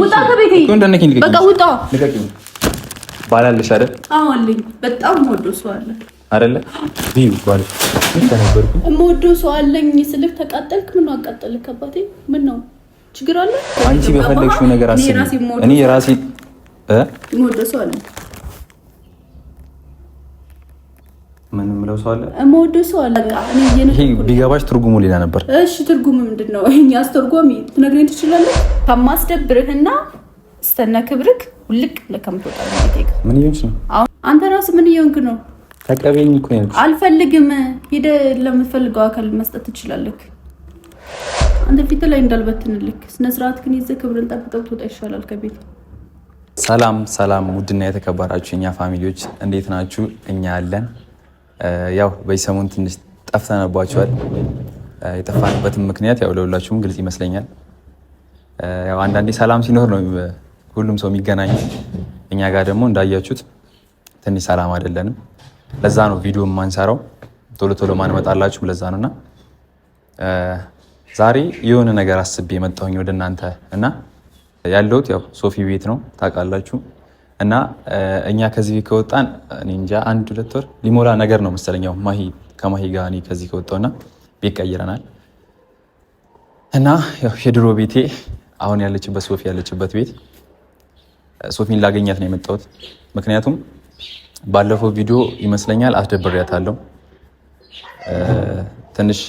ውጣ ከቤቴ በቃ ውጣ። ባላለሽ አይደል? አዎ አለኝ። በጣም የምወደው ሰው አለ አይደለ? ቢዩ ባል የምወደው ሰው አለኝ ስልክ ተቃጠልክ። ምን ነው አቃጠልክ? አባቴ ምን ነው ችግር አለ? አንቺ በፈለግሽው ነገር አስቢ። እኔ የራሴ የምወደው ሰው አለ። ምን ምለው ሰው አለ? የምወደው ሰው አለ። ይሄ ቢገባሽ ትርጉሙ ሌላ ነበር። እሺ ትርጉሙ ምንድነው? እኛ አስተርጓሚ ትነግረኝ ትችላለህ? ከማስደብርህና ስተና ክብርክ ውልቅ ለከምትወጣ ነው። ምን ይሆንሽ ነው? አንተ ራስህ ምን ይሆንክ ነው? ተቀበይኝ እኮ ነው። አልፈልግም። ሄደህ ለምትፈልገው አካል መስጠት ትችላለህ። አንተ ፊት ላይ እንዳልበትንልክ ስነ ስርዓት ግን ይዘህ ክብርን ጠብቀህ ትወጣ ይሻላል ከቤት። ሰላም ሰላም፣ ውድና የተከበራችሁ እኛ ፋሚሊዎች እንዴት ናችሁ? እኛ አለን። ያው በሰሞን ትንሽ ጠፍተንባችኋል። የጠፋንበትም ምክንያት ያው ለሁላችሁም ግልጽ ይመስለኛል። ያው አንዳንዴ ሰላም ሲኖር ነው ሁሉም ሰው የሚገናኘው። እኛ ጋር ደግሞ እንዳያችሁት ትንሽ ሰላም አይደለንም። ለዛ ነው ቪዲዮ የማንሰራው፣ ቶሎ ቶሎ ማንመጣላችሁ ለዛ ነውና ዛሬ የሆነ ነገር አስቤ የመጣሁኝ ወደ እናንተ እና ያለሁት ያው ሶፊ ቤት ነው ታውቃላችሁ። እና እኛ ከዚህ ከወጣን እኔ እንጃ 1-2 ወር ሊሞላ ነገር ነው መሰለኝ። ያው ከማሂ ጋር እኔ ከዚህ ከወጣውና ቤት ቀይረናል እና ያው የድሮ ቤቴ አሁን ያለችበት ሶፊ ያለችበት ቤት ሶፊን ላገኛት ነው የመጣሁት። ምክንያቱም ባለፈው ቪዲዮ ይመስለኛል አስደብሬያታለሁ። ትንሽ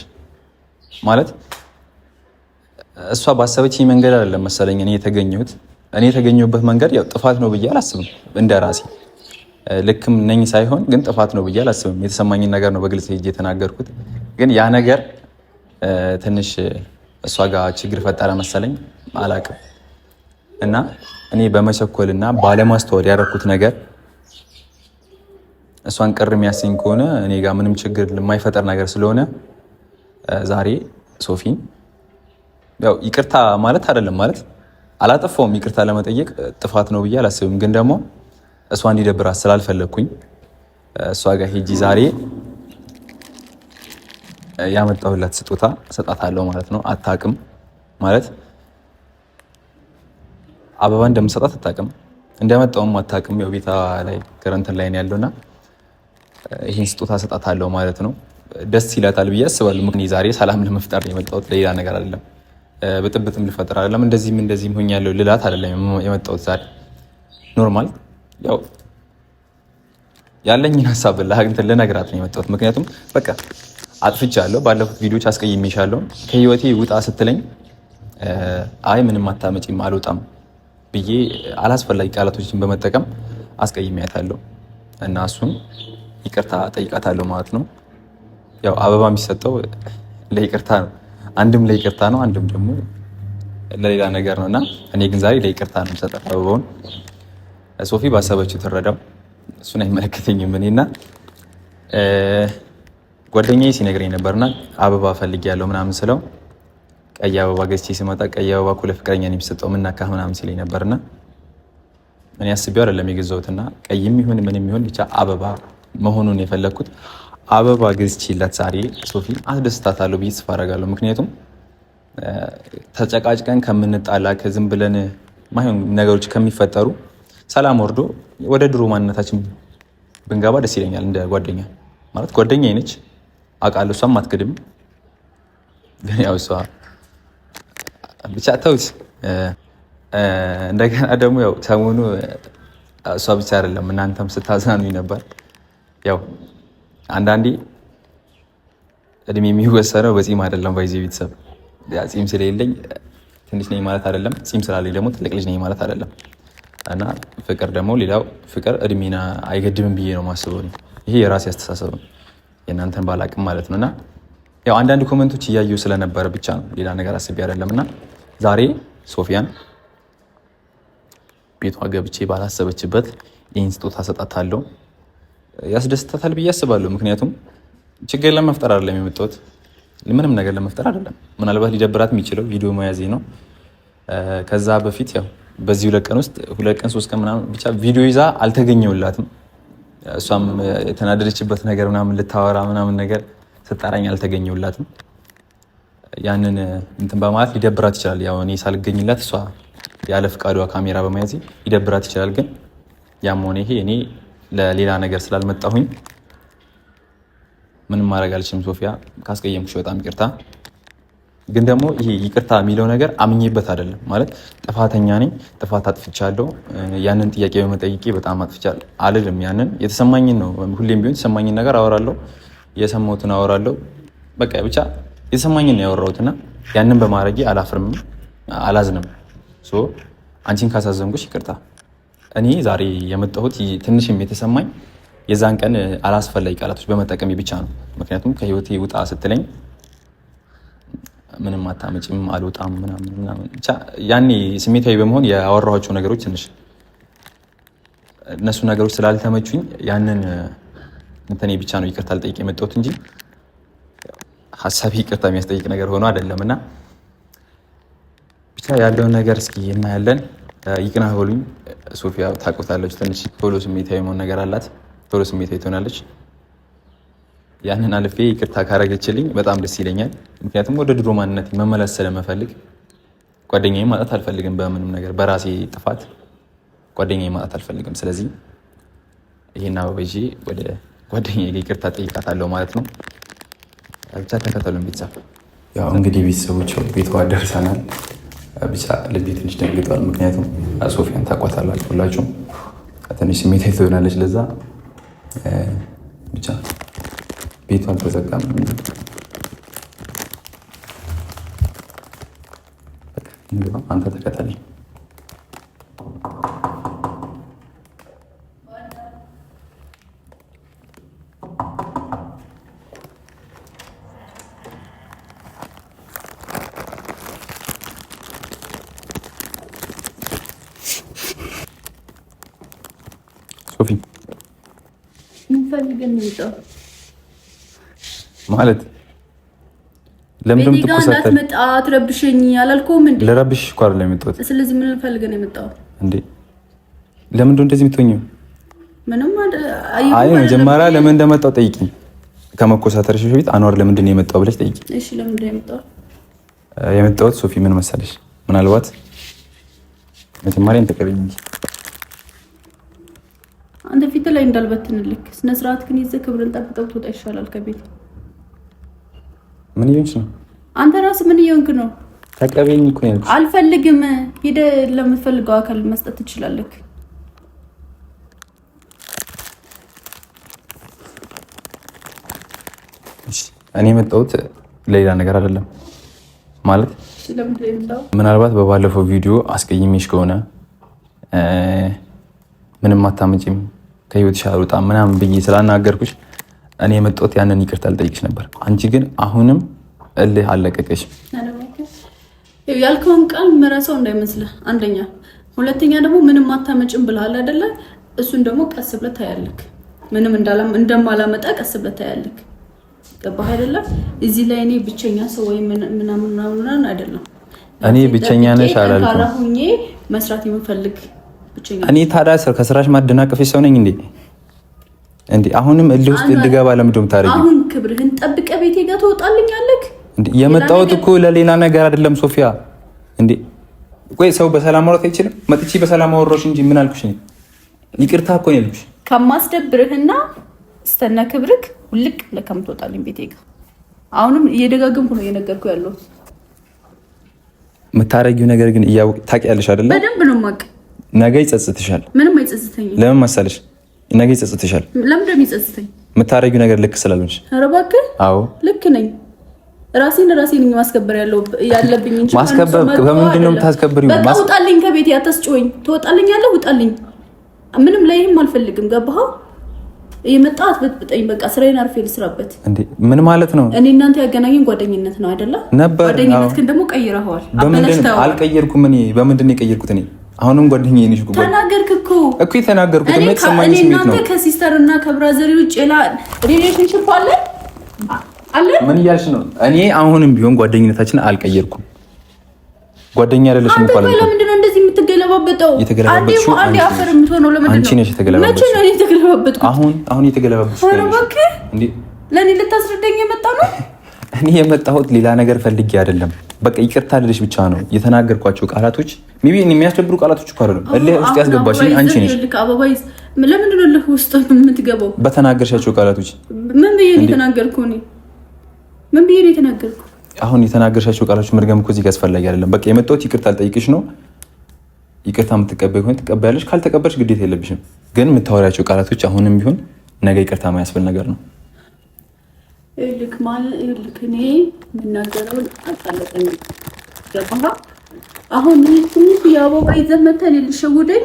ማለት እሷ ባሰበችኝ መንገድ አይደለም መሰለኝ እኔ የተገኘሁበት መንገድ ያው ጥፋት ነው ብዬ አላስብም። እንደ ራሴ ልክም ነኝ ሳይሆን ግን ጥፋት ነው ብዬ አላስብም። የተሰማኝን ነገር ነው በግልጽ ሄጄ የተናገርኩት። ግን ያ ነገር ትንሽ እሷ ጋር ችግር ፈጠረ መሰለኝ አላቅም። እና እኔ በመቸኮልና ባለማስተዋል ያደረኩት ነገር እሷን ቅር የሚያሰኝ ከሆነ እኔ ጋር ምንም ችግር የማይፈጠር ነገር ስለሆነ ዛሬ ሶፊን ያው ይቅርታ ማለት አይደለም ማለት አላጠፋውም። ይቅርታ ለመጠየቅ ጥፋት ነው ብዬ አላስብም። ግን ደግሞ እሷ እንዲደብራት ስላልፈለግኩኝ እሷ ጋር ሄጂ ዛሬ ያመጣሁላት ስጦታ እሰጣታለሁ ማለት ነው። አታውቅም ማለት አበባ እንደምሰጣት አታውቅም፣ እንደመጣውም አታውቅም። ያው ቤታ ላይ ከረንተን ላይ ነው ያለውና ይሄን ስጦታ እሰጣታለሁ ማለት ነው። ደስ ይላታል ብዬ አስባለሁ። ምክንያት ዛሬ ሰላም ለመፍጠር ነው የመጣሁት፣ ለሌላ ነገር አይደለም። ብጥብጥም ልፈጠር አይደለም፣ እንደዚህም ሆኛለሁ ልላት አይደለም የመጣሁት ዛሬ። ኖርማል ያው ያለኝን ሀሳብ ልነግራት ነው የመጣሁት። ምክንያቱም በቃ አጥፍቻለሁ፣ ባለፉት ቪዲዮዎች አስቀይሜሻለሁ። ከህይወቴ ውጣ ስትለኝ አይ ምንም አታመጪም አልወጣም ብዬ አላስፈላጊ ቃላቶችን በመጠቀም አስቀይሜያታለሁ እና እሱን ይቅርታ ጠይቃታለሁ ማለት ነው። ያው አበባ የሚሰጠው ለይቅርታ ነው። አንድም ለይቅርታ ነው፣ አንድም ደግሞ ለሌላ ነገር ነው እና እኔ ግን ዛሬ ለይቅርታ ነው የምሰጣት አበባውን። ሶፊ ባሰበችው ትረዳው፣ እሱን አይመለከተኝም። እኔና ጓደኛዬ ሲነግረኝ ነበርና አበባ ፈልጌያለሁ ምናምን ስለው ቀይ አበባ ገዝቼ ስመጣ ቀይ አበባ እኮ ለፍቅረኛ ነው የሚሰጠው ምናካህ ምናምን ሲለኝ ነበርና እኔ አስቤው አይደለም የገዛሁትና ቀይም ይሁን ምንም ይሁን ብቻ አበባ መሆኑን የፈለግኩት አበባ ገዝቼላት ዛሬ ሶፊን አስደስታታለሁ ብዬ ተስፋ አደርጋለሁ። ምክንያቱም ተጨቃጭቀን ከምንጣላ ከዝም ብለን ማይሆን ነገሮች ከሚፈጠሩ ሰላም ወርዶ ወደ ድሮ ማንነታችን ብንገባ ደስ ይለኛል። እንደ ጓደኛ ማለት ጓደኛዬ ነች አውቃለሁ፣ እሷም አትክድም። ግን ያው እሷ ብቻ ተውት። እንደገና ደግሞ ያው ሰሞኑ እሷ ብቻ አይደለም እናንተም ስታዝናኑኝ ነበር። ያው አንዳንዴ እድሜ የሚወሰነው በፂም አይደለም። ባይዜ ቤተሰብ ፂም ስለሌለኝ ትንሽ ነኝ ማለት አይደለም፣ ፂም ስላለኝ ደግሞ ትልቅ ልጅ ነኝ ማለት አይደለም። እና ፍቅር ደግሞ ሌላው ፍቅር እድሜና አይገድምም ብዬ ነው የማስበው። ይሄ የራሴ አስተሳሰብ ነው፣ የእናንተን ባላቅም ማለት ነው። እና ያው አንዳንድ ኮመንቶች እያየሁ ስለነበረ ብቻ ነው፣ ሌላ ነገር አስቤ አይደለም። እና ዛሬ ሶፊያን ቤቷ ገብቼ ባላሰበችበት ይህን ስጦታ እሰጣታለሁ። ያስደስታታል ብዬ አስባለሁ። ምክንያቱም ችግር ለመፍጠር አይደለም የመጣሁት፣ ምንም ነገር ለመፍጠር አይደለም። ምናልባት ሊደብራት የሚችለው ቪዲዮ መያዜ ነው። ከዛ በፊት ያው በዚህ 2 ቀን ውስጥ 2 ቀን 3 ቀን ምናምን ብቻ ቪዲዮ ይዛ አልተገኘውላትም። እሷም የተናደደችበት ነገር ምናምን ልታወራ ምናምን ነገር ስጠራኝ አልተገኘውላትም። ያንን እንትን በማለት ሊደብራት ይችላል። ያው እኔ ሳልገኝላት እሷ ያለ ፍቃዷ ካሜራ በመያዝ ይደብራት ይችላል። ግን ያም ሆነ ይሄ እኔ ለሌላ ነገር ስላልመጣሁኝ ምንም ማድረግ አልችልም። ሶፊያ ካስቀየምኩሽ በጣም ይቅርታ። ግን ደግሞ ይሄ ይቅርታ የሚለው ነገር አምኜበት አይደለም ማለት ጥፋተኛ ነኝ፣ ጥፋት አጥፍቻለሁ፣ ያንን ጥያቄ በመጠየቄ በጣም አጥፍቻለሁ አልልም። ያንን የተሰማኝን ነው። ሁሌም ቢሆን የተሰማኝን ነገር አወራለሁ፣ የሰማሁትን አወራለሁ። በቃ ብቻ የተሰማኝን ነው ያወራሁትና ያንን በማድረጌ አላፍርም፣ አላዝንም። አንቺን ካሳዘንኩሽ ይቅርታ። እኔ ዛሬ የመጣሁት ትንሽም የተሰማኝ የዛን ቀን አላስፈላጊ ቃላቶች በመጠቀሜ ብቻ ነው። ምክንያቱም ከህይወቴ ውጣ ስትለኝ ምንም አታመጭም አልወጣም ምናምን ብቻ ያኔ ስሜታዊ በመሆን ያወራኋቸው ነገሮች ትንሽ እነሱ ነገሮች ስላልተመቹኝ ያንን እንትኔ ብቻ ነው ይቅርታ ልጠይቅ የመጣሁት እንጂ ሀሳቢ ይቅርታ የሚያስጠይቅ ነገር ሆኖ አይደለም። እና ብቻ ያለውን ነገር እስኪ እናያለን። ይቅና በሉኝ። ሶፊያ ታውቁታለች፣ ትንሽ ቶሎ ስሜታዊ መሆን ነገር አላት፣ ቶሎ ስሜታዊ ትሆናለች። ያንን አልፌ ይቅርታ ካረገችልኝ በጣም ደስ ይለኛል። ምክንያቱም ወደ ድሮ ማንነት መመለስ ስለመፈልግ ጓደኛዬ ማጣት አልፈልግም። በምንም ነገር በራሴ ጥፋት ጓደኛዬ ማጣት አልፈልግም። ስለዚህ ይሄን አበባ ይዤ ወደ ጓደኛዬ ይቅርታ ጠይቃታለሁ ማለት ነው። ብቻ ተከተሉን ቤተሰብ። ያው እንግዲህ ቤተሰቦች ቤቷ ደርሰናል። ብቻ ልቤ ትንሽ ደንግጧል። ምክንያቱም ሶፊያን ታውቋታላችሁ ሁላችሁም። ትንሽ ስሜታዊ ትሆናለች። ለዛ ብቻ ቤቱ አልተዘጋም። አንተ ተከተለኝ። ሶፊ ምን ፈልገን ነው ማለት ለምንድን ትቆሳተል? መጣ አትረብሽኝ አላልኩም እንዴ? ለረብሽ እኮ አይደለም የመጣሁት። ስለዚህ ምን ፈልገህ ነው የመጣው እንዴ? ለምንድን እንደዚህ የምትሆኚው? ምንም አይ መጀመሪያ ለምን እንደመጣው ጠይቂኝ። ከመኮሳተርሽ በፊት አንዋር ለምንድን ነው የመጣው ብለሽ ጠይቂ። እሺ ለምንድን ነው የመጣው? የመጣሁት ሶፊ ምን መሰለሽ፣ ምናልባት መጀመሪያ ተቀበይኝ። አንተ ፊት ላይ እንዳልበትንልክ ስነ ስርዓት ግን ይዘህ ክብርን ጠብቀህ ትወጣ ይሻላል ከቤት። ምን ይሆንሽ ነው? አንተ ራስህ ምን ይሆንክ ነው? ተቀበይኝ እኮ ነው። አልፈልግም። ሄደህ ለምትፈልገው አካል መስጠት ትችላለህ። እኔ የመጣሁት ሌላ ነገር አይደለም ማለት ምናልባት በባለፈው ቪዲዮ አስቀይሜሽ ከሆነ ምንም አታመጪም ከህይወትሽ አልወጣም ምናምን ብዬ ስላናገርኩሽ እኔ የመጣሁት ያንን ይቅርታ ልጠይቅሽ ነበር። አንቺ ግን አሁንም እልህ አለቀቀሽ። ያልከውን ቃል መረሰው እንዳይመስልህ አንደኛ፣ ሁለተኛ ደግሞ ምንም አታመጭም ብለሃል አይደለ? እሱን ደግሞ ቀስ ብለህ ታያለህ። ምንም እንደማላመጣ ቀስ ብለህ ታያለህ። ገባህ አይደለ? እዚህ ላይ እኔ ብቸኛ ሰው ወይ ምናምን አይደለም። እኔ ብቸኛ ነሽ አላልኩም። ካራሁኜ መስራት የምፈልግ ብቸኛ እኔ ታዲያ ከስራሽ ማደናቀፍሽ ሰው ነኝ እንዴ? እንዴ አሁንም እልህ ውስጥ እንድገባ ለምንድን ታረጊ? አሁን ክብርህን ጠብቀህ ቤቴ ጋር ትወጣልኛለህ? እንዴ የመጣሁት እኮ ለሌላ ነገር አይደለም ሶፊያ። እንዴ ቆይ ሰው በሰላም ማውራት አይችልም? መጥቼ በሰላም አወራሁሽ እንጂ ምን አልኩሽ? ይቅርታ እኮ ነው ያልኩሽ። ከማስደብርህና ስተና ክብርክ ውልቅ ለከምትወጣልኝ ቤቴ ጋር አሁንም እየደጋገምኩ ነው እየነገርኩ ያለው። የምታረጊው ነገር ግን ታውቂያለሽ አይደለ? በደንብ ነው የማውቅ። ነገ ይጸጽትሻል። ምንም አይጸጽተኝም። ለምን መሰለሽ? ነገ ይጸጽትሻል። ለምን እንደሚጸጽተኝ? የምታረጊው ነገር ልክ ስላልሆንሽ። ኧረ እባክህ። አዎ ልክ ነኝ። ራሴን ማስከበር ያለብኝ እንጂ ማስከበር በምንድን ነው የምታስከብሪው? በቃ ውጣልኝ ከቤቴ አታስጮኝ። ትወጣልኛለህ? ውጣልኝ። ምንም ላይህም አልፈልግም። ገባህ? የመጣት በጥብጠኝ። በቃ ስራዬን አርፌ ልስራበት። እንዴ ምን ማለት ነው? እኔ እናንተ ያገናኘን ጓደኝነት ነው አይደለ? ጓደኝነት ግን ደግሞ ቀይረኸዋል። አልቀየርኩም። እኔ በምንድን ነው የቀየርኩት? እኔ አሁንም ጓደኛዬ ነሽ እኮ። ተናገርክ እኮ የተናገርኩት የተሰማኝ ስሜት ነው። እናንተ ከሲስተር እና ከብራዘር ውጭ ሌላ ሪሌሽንሺፕ አለ? ምን እያልሽ ነው? እኔ አሁንም ቢሆን ጓደኝነታችን አልቀየርኩም። ጓደኛ አይደለሽም እኮ አልኩ። ለምንድን ነው እንደዚህ የምትገለባበጠው? አንዴ አፈር የምትሆነው ለምንድን ነው? አንቺ ነሽ የተገለባበጥሽ። መቼ ነው የተገለባበጥኩት? አሁን የተገለባበጥሽ እንዴ ለኔ ልታስረዳኝ የመጣ ነው? እኔ የመጣሁት ሌላ ነገር ፈልጌ አይደለም። በቃ ይቅርታ ልልሽ ብቻ ነው የተናገርኳቸው ቃላቶች። ሜቢ የሚያስደብሩ ቃላቶች እኮ አይደለም። እልህ ውስጥ ያስገባሽኝ አንቺ ነሽ። ለምንድን ነው እልህ ውስጥ የምትገባው? በተናገርሻቸው ቃላቶች ምን ብዬ ነው የተናገርኩህ? ምን ብዬ ነው የተናገርኩህ? አሁን የተናገርሻቸው ቃላቶች መድገም እኮ እዚህ ጋር አስፈላጊ አይደለም። በቃ የመጣሁት ይቅርታ ልጠይቅሽ ነው። ይቅርታ የምትቀበይ ከሆነ ትቀበያለሽ፣ ካልተቀበልሽ ግዴታ የለብሽም። ግን የምታወሪያቸው ቃላቶች አሁንም ቢሆን ነገ ይቅርታ የማያስብል ነገር ነው። ልክ ማለት ልክ እኔ የምናገረውን አጣለቀኝ። ገባህ? አሁን ትንሽ የአበባ ይዘህ መተህ ልሸውደኝ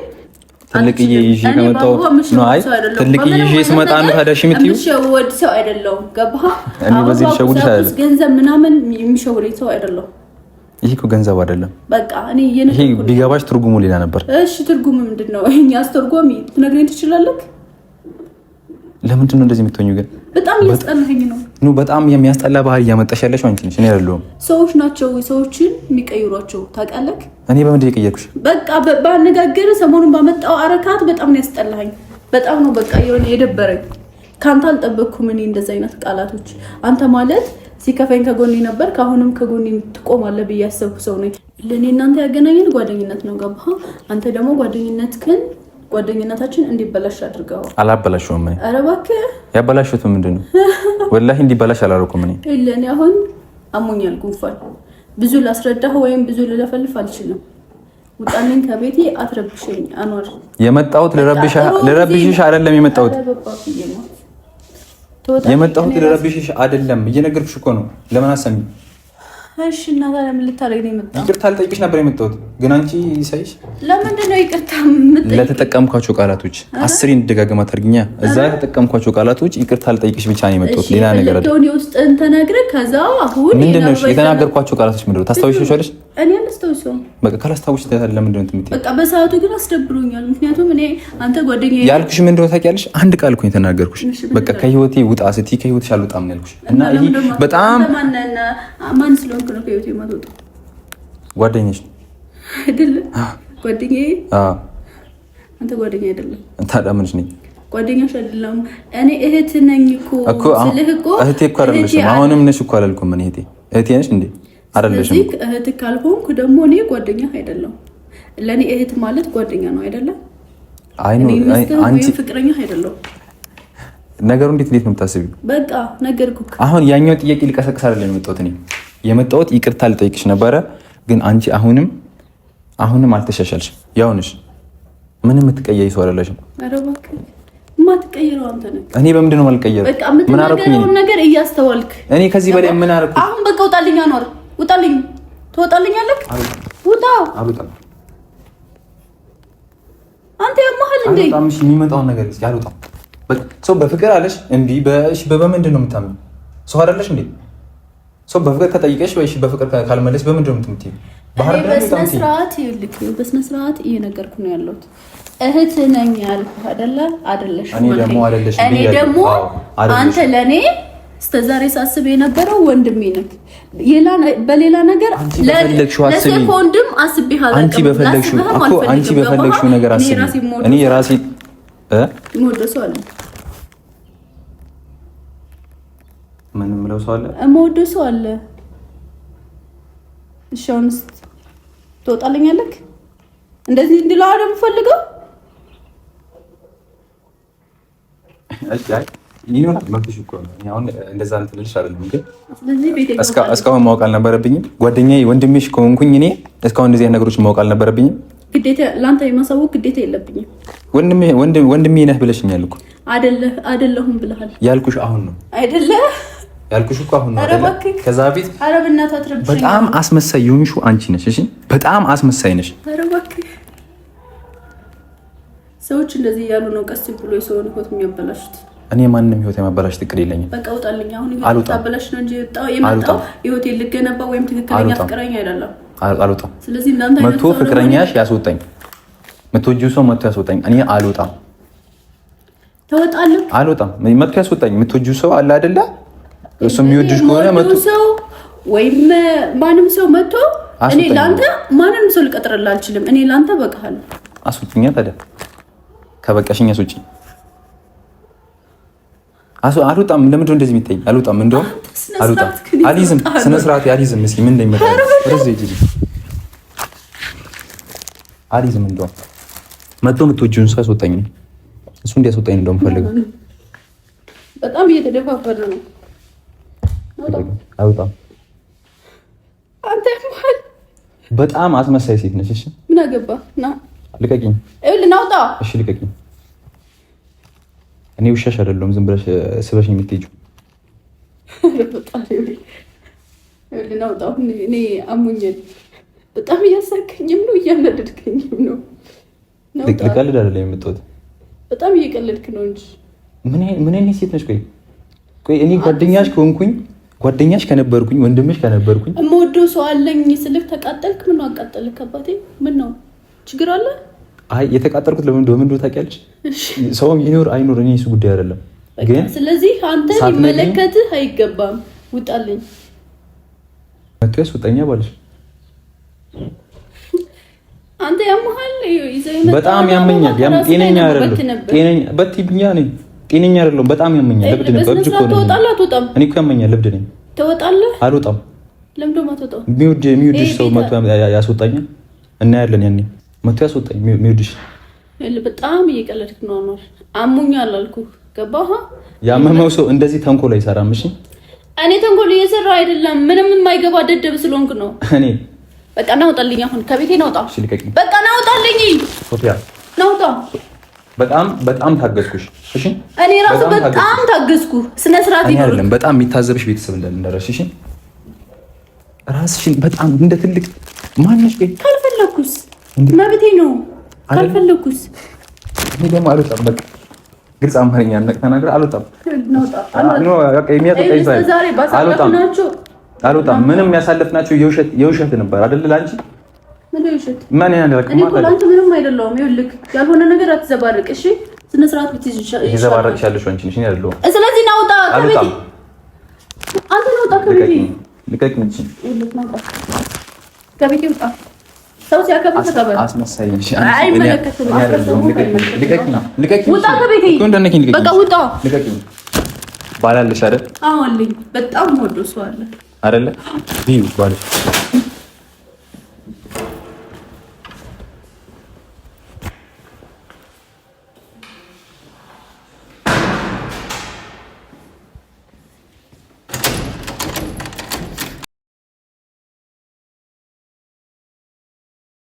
ትልቅዬ ይዤ ከመጣሁ ነው። አይ ትልቅዬ ይዤ ስመጣ ነው ታዲያ እሺ የምትይው? የምሸወድ ሰው አይደለሁም። ገባህ? እኔ በዚህ ልሸውድሽ አይደለም። ገንዘብ ምናምን የሚሸውደኝ ሰው አይደለሁም። ይሄ እኮ ገንዘብ አይደለም። በቃ እኔ ይሄ ቢገባሽ ትርጉሙ ሌላ ነበር። እሺ ትርጉሙ ምንድን ነው? እኛ አስተርጓሚ ትነግረኝ ትችላለህ? ለምንድን ነው እንደዚህ የምትሆኚው ግን? በጣም እያስጠላኸኝ ነው። በጣም የሚያስጠላ ባህሪ እያመጣሽ ያለሽው አንቺ ነሽ፣ እኔ አይደለሁም። ሰዎች ናቸው ሰዎችን የሚቀይሯቸው ታውቃለህ። እኔ በምንድን የቀየርኩሽ? በቃ ባነጋገር ሰሞኑን ባመጣው አረካት በጣም ነው ያስጠላኸኝ። በጣም ነው በቃ የሆነ የደበረኝ። ካንተ አልጠበቅኩም እኔ እንደዚህ አይነት ቃላቶች። አንተ ማለት ሲከፈኝ ከጎኔ ነበር፣ ከአሁንም ከጎኔ ትቆማለህ ብዬ ያሰብኩ ሰው ነኝ። ለእኔ እናንተ ያገናኘን ጓደኝነት ነው። ገባህ? አንተ ደግሞ ጓደኝነታችን እንዲበላሽ አድርገዋል። አላበላሽውም። እኔ ኧረ እባክህ ያበላሽሁት ምንድን ነው? ወላሂ እንዲበላሽ አላደረኩም። እኔ አሁን አሞኛል፣ ጉንፋን። ብዙ ላስረዳህ ወይም ብዙ ልለፈልፍ አልችልም። ውጣልኝ ከቤቴ፣ አትረብሽኝ። አኗር የመጣሁት ልረብሽሽ አይደለም። የመጣሁት ልረብሽሽ አይደለም። እየነገርኩሽ እኮ ነው። ለምን አሰሚ? እሺ እና ታዲያ ምን ልታደርግ ነው የመጣሁት? ይቅርታ ልጠይቅሽ ነበር የመጣሁት፣ ግን አንቺ ሳይሽ ለምንድን ነው ይቅርታ የምትጠይቅ? ለተጠቀምኳቸው ቃላቶች 10 እንድደጋገም አታርግኛ። እዛ የተጠቀምኳቸው ቃላቶች ይቅርታ ልጠይቅሽ ብቻ ነው የመጣሁት፣ ሌላ ነገር አይደለም። እሺ ውስጥን ተናግረህ ከዛ አሁን ምንድን ነው የተናገርኳቸው ቃላቶች? ምንድን ነው ታስታውሻለሽ? እኔ አላስታውሰውም። በቃ ካላስታውሽ ለምንድን ነው የምትመጪው? በቃ በሰዓቱ ግን አስደብሮኛል። ምክንያቱም እኔ አንተ ጓደኛዬ ያልኩሽ ምንድን ነው ታውቂያለሽ? አንድ ቃል እኮ የተናገርኩሽ በቃ ከህይወቴ ውጣ ስትይ ከህይወትሽ አልወጣም ነው ያልኩሽ። እና ይሄ በጣም ማን ስለሆንክ ነው ከህይወቴ የማትወጣው? ጓደኛሽ አይደለም? ጓደኛዬ? አንተ ጓደኛዬ አይደለም። ታዲያ ምንሽ ነኝ? ጓደኛሽ አይደለም። እኔ እህት ነኝ እኮ ስልህ እኮ እህቴ እኮ አይደለሽም። አሁንም ነሽ እኮ አላልኩም። እኔ እህቴ ነሽ እንዴ? አይደለሽም። ስለዚህ እህት ካልሆንኩ ደግሞ እኔ ጓደኛ አይደለም። ለኔ እህት ማለት ጓደኛ ነው አይደለም? አይ ነው አንቺ ፍቅረኛ አይደለም። ነገሩ እንዴት ነው የምታስቢው? በቃ ነገርኩህ። አሁን ያኛው ጥያቄ ሊቀሰቅስ አይደለም የመጣሁት። እኔ የመጣሁት ይቅርታ ልጠይቅሽ ነበረ፣ ግን አንቺ አሁንም አልተሻሻልሽም። ያው ነሽ። ምንም የምትቀየሪ ሰው አይደለሽም። ኧረ እባክህ የማትቀይረው አንተ ነህ። እኔ በምንድን ነው የማልቀየረው? በቃ የምትናገረውን ነገር እያስተዋልክ እኔ ከዚህ በላይ ምን አደረኩ? አሁን በቃ ውጣልኝ። አኗር ውጣልኝ። ትወጣልኛለህ? ውጣ። አልወጣም። አንተ ያማሃል እንዴ? አልወጣም። እሺ የሚመጣውን ነገር እስኪ አልወጣም። ሰው በፍቅር አለሽ እምቢ በእሺ በምንድን ነው የምታምነው? ሰው አይደለሽ እንዴ? ሰው በፍቅር ከጠይቀሽ ወይ እሺ በፍቅር ካልመለስ በምንድን ነው የምትምትይው? በስነ ስርዓት እየነገርኩ ነው ያለሁት። እህት ነኝ ያልኩህ አይደለ? አይደለሽ? እኔ ደግሞ አይደለሽ። እኔ ደግሞ አንተ ለኔ እስከዛሬ ሳስብ የነበረው ወንድሜ ነህ። በሌላ ነገር ለሰኮንድም አስቤሃለሁ። አንቺ በፈለግሽው ነገር አስቢ። እኔ የራሴ የምወደው ሰው አለ። ምን የምለው ሰው አለ? የምወደው ሰው አለ። እሺ አሁንስ ትወጣልኛለህ? እንደዚህ እንድለው አይደል የምፈልገው? እንደዛ እንትልሽ አይደለም ግን እስካሁን ማወቅ አልነበረብኝም። ጓደኛዬ ወንድሜሽ ከሆንኩኝ እኔ እስካሁን እንደዚህ ነገሮች ማወቅ አልነበረብኝም። ግዴታ ለአንተ የማሳወቅ ግዴታ የለብኝም። ወንድሜ ነህ ብለሽኛል እኮ አይደለሁም ብለሃል ያልኩሽ አሁን ነው አይደለ? ያልኩሽ እኮ አሁን ነው አይደለ? ከዛ በፊት ኧረ በእናትህ አትረብሽኝ። በጣም አስመሳይ የሆንሽው አንቺ ነሽ። እሺ በጣም አስመሳይ ነሽ። ኧረ እባክህ ሰዎች እንደዚህ እያሉ ነው ቀስ ብሎ የሰውን ህይወት የሚያበላሹት። እኔ ማንንም ህይወት የማበላሽ እቅድ የለኝም። በቃ ውጣልኝ። አሁን ህይወት ታበላሽ ነው እንጂ የመጣው ህይወት ልገነባ ወይም ትክክለኛ ፍቅረኛ አይደለም። አልወጣም። ስለዚህ እናንተ መቶ ፍቅረኛሽ ያስወጣኝ፣ የምትወጂው ሰው መቶ ያስወጣኝ። እኔ አልወጣም። ተወጣለህ? አልወጣም። መቶ ያስወጣኝ። የምትወጂው ሰው አለ አይደለ? እሱ የሚወድሽ ከሆነ መቶ ሰው ወይም ማንም ሰው መቶ እኔ ላንተ ማንንም ሰው ልቀጥርልህ አልችልም። እኔ ላንተ በቃሃለሁ። አስወጪኛ ታዲያ ከበቃሽኝ አስወጪኝ። አልወጣም። ለምንድን ነው እንደዚህ የሚታይ? አልወጣም። እንደውም አልወጣም። አልይዝም። ስነ ስርዓት አልይዝም። እስኪ ምን እንደሚመጣ ወደዚህ ሂጂ። አልይዝም። እንደውም መጥቶ የምትወጂውን ሰው አስወጣኝ። እሱ እንዲያስወጣኝ እንደውም ፈልገው። በጣም እየተደፋፈረ ነው። አልወጣም። አንተ ማለት በጣም አስመሳይ ሴት ነሽ። እሺ ምን አገባ? ና ልቀቂኝ። ይኸውልህ ናውጣ። እሺ ልቀቂኝ። እኔ ውሻሽ አይደለሁም ዝም ብለሽ ስበሽ የምትሄጂው። ይኸውልህ ናውጣ። እኔ አሞኛል። በጣም እያሳከኝም ነው እያናደድከኝም ነው። ልቀልድ አይደለም የምትወት። በጣም እየቀለድክ ነው እንጂ ምን አይነት ሴት ነሽ? ቆይ እኔ ጓደኛሽ ከነበርኩኝ ወንድምሽ ከነበርኩኝ የምወደው ሰው አለኝ ስልክ ተቃጠልክ። ምን ነው አቃጠልክ? አባቴ ምን ነው ችግር አለ? አይ የተቃጠልኩት ለምን እንደሆነ ታውቂያለሽ? ሰው ይኖር አይኖር እኔ እሱ ጉዳይ አይደለም። ግን ስለዚህ አንተ ሊመለከትህ አይገባም። ውጣልኝ። መጥተሽ ውጣኛ ባልሽ አንተ ያመሃል። በጣም ያመኛል። ጤነኛ አይደለም። ጤነኛ አይደለም። በጣም ያመኛል። ልብድ ነው። በብዙ እኮ ነው። ትወጣለህ አትወጣም? እኔ እኮ ያመኛል። ልብድ ነኝ። ትወጣለህ? አልወጣም። ለምን ደሞ አትወጣም? የሚወድሽ ሰው መጥቶ ያስወጣኛል። እናያለን። ያኔ መጥቶ ያስወጣኝ የሚወድሽ። በጣም እየቀለድክ ነው። ነው አሙኛል አልኩህ። ገባህ? ያመመው ሰው እንደዚህ ተንኮል አይሰራም። እሺ እኔ ተንኮል እየሰራሁ አይደለም። ምንም የማይገባ ደደብ ስለሆንክ ነው። እኔ በቃ ናውጣልኝ። አሁን ከቤቴ ናውጣ። እሺ ልቀቂኝ። በቃ ናውጣልኝ። ሶፊያ ናውጣ። በጣም ታገዝኩሽ። እሺ እኔ ራሱ በጣም ታገዝኩ። ስነ ስርዓት ይኖር አይደለም። በጣም የሚታዘብሽ ቤተሰብ እንደረሽ። እሺ ራስሽን በጣም እንደ ትልቅ ማንሽ ካልፈለኩስ መብቴ ነው። ካልፈለኩስ እኔ ደግሞ አልወጣም። በቃ ግልጽ አማርኛ ተናግረህ አልወጣም። አልወጣም። ምንም ያሳለፍናቸው የውሸት ነበር አይደል? ላንቺ ምን ያንደረክ ማለት ነው? አንተ ምንም አይደለም። ይኸውልህ ያልሆነ ነገር አትዘባርቅ። እሺ ስነ ስርዓት ብትይዝ ይሻላል። ይዘባርቅሻለሽ አንቺ ነሽ። እኔ አይደለሁም። ስለዚህ ናውጣ ከቤቴ። አንተ ናውጣ ከቤቴ። ልቀቂኝ እንጂ ከቤቴ ውጣ። ሰው ሲያከብር ተከበር። አስመሳይ ነሽ። አይመለከትም። ልቀቂኝ። ውጣ ከቤቴ። በቃ ውጣ። ልቀቂኝ። ባላለሽ አይደል? አዎ አለኝ። በጣም ወዶ ሰው አለ አይደለ? ቢዩ ባልሽ